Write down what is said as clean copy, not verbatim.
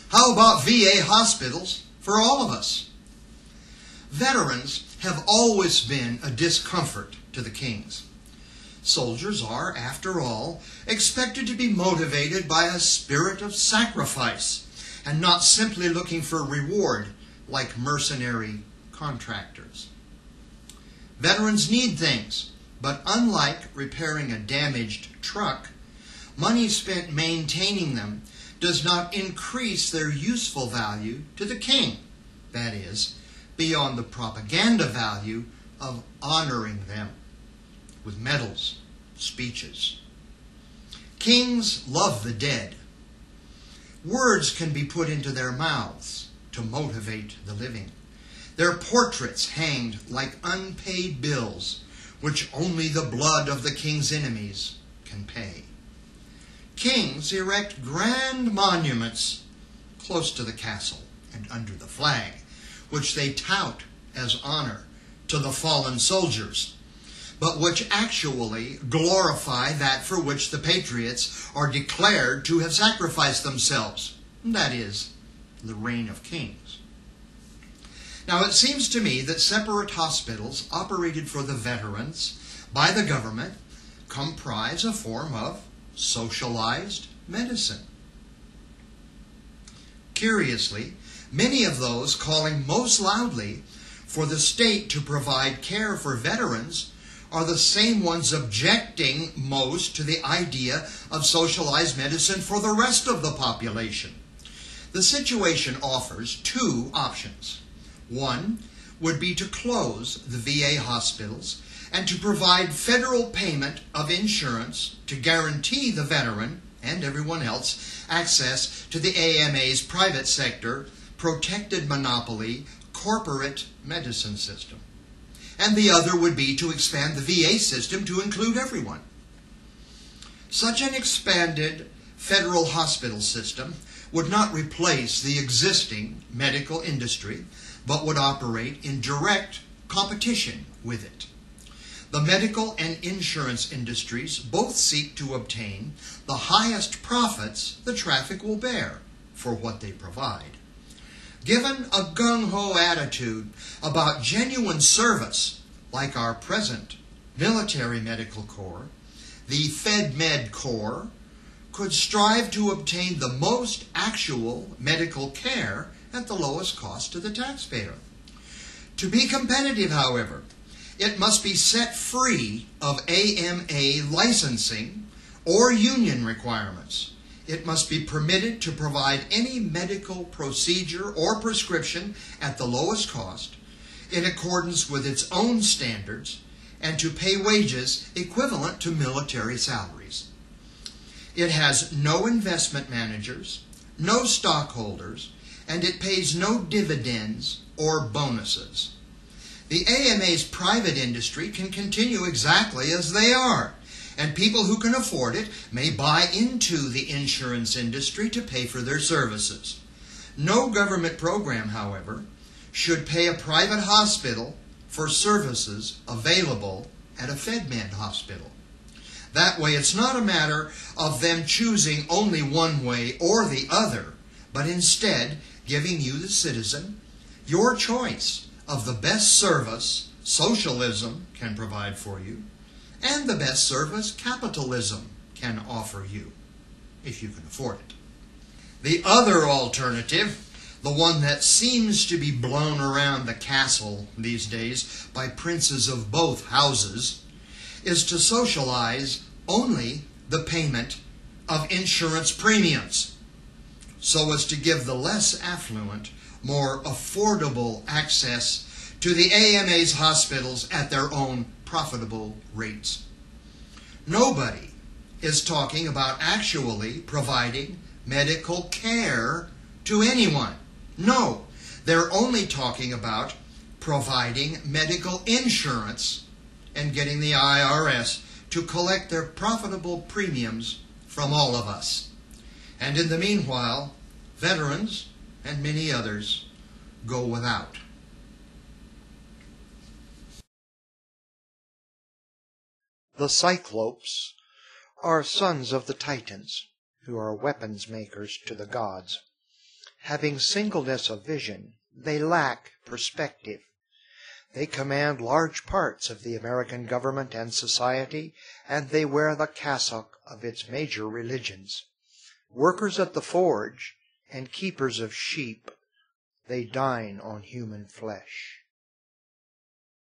How about VA hospitals for all of us? Veterans have always been a discomfort to the kings. Soldiers are, after all, expected to be motivated by a spirit of sacrifice and not simply looking for reward like mercenary contractors. Veterans need things, but unlike repairing a damaged truck, money spent maintaining them does not increase their useful value to the king. That is, beyond the propaganda value of honoring them with medals, speeches. Kings love the dead. Words can be put into their mouths to motivate the living. Their portraits hanged like unpaid bills, which only the blood of the king's enemies can pay. Kings erect grand monuments close to the castle and under the flag, which they tout as honor to the fallen soldiers, but which actually glorify that for which the patriots are declared to have sacrificed themselves, that is, the reign of kings. Now, it seems to me that separate hospitals operated for the veterans by the government comprise a form of socialized medicine. Curiously, many of those calling most loudly for the state to provide care for veterans are the same ones objecting most to the idea of socialized medicine for the rest of the population. The situation offers two options. One would be to close the VA hospitals and to provide federal payment of insurance to guarantee the veteran and everyone else access to the AMA's private sector, protected monopoly, corporate medicine system. And the other would be to expand the VA system to include everyone. Such an expanded federal hospital system would not replace the existing medical industry, but would operate in direct competition with it. The medical and insurance industries both seek to obtain the highest profits the traffic will bear for what they provide. Given a gung-ho attitude about genuine service, like our present military medical corps, the FedMed Corps could strive to obtain the most actual medical care at the lowest cost to the taxpayer. To be competitive, however, it must be set free of AMA licensing or union requirements. It must be permitted to provide any medical procedure or prescription at the lowest cost in accordance with its own standards and to pay wages equivalent to military salaries. It has no investment managers, no stockholders, and it pays no dividends or bonuses. The AMA's private industry can continue exactly as they are, and people who can afford it may buy into the insurance industry to pay for their services. No government program, however, should pay a private hospital for services available at a FedMed hospital. That way, it's not a matter of them choosing only one way or the other, but instead giving you, the citizen, your choice of the best service socialism can provide for you and the best service capitalism can offer you, if you can afford it. The other alternative, the one that seems to be blown around the castle these days by princes of both houses, is to socialize only the payment of insurance premiums, so as to give the less affluent more affordable access to the AMA's hospitals at their own profitable rates. Nobody is talking about actually providing medical care to anyone. No, they're only talking about providing medical insurance and getting the IRS to collect their profitable premiums from all of us. And in the meanwhile, veterans and many others go without. The Cyclopes are sons of the Titans, who are weapons makers to the gods. Having singleness of vision, they lack perspective. They command large parts of the American government and society, and they wear the cassock of its major religions. Workers at the forge and keepers of sheep, they dine on human flesh.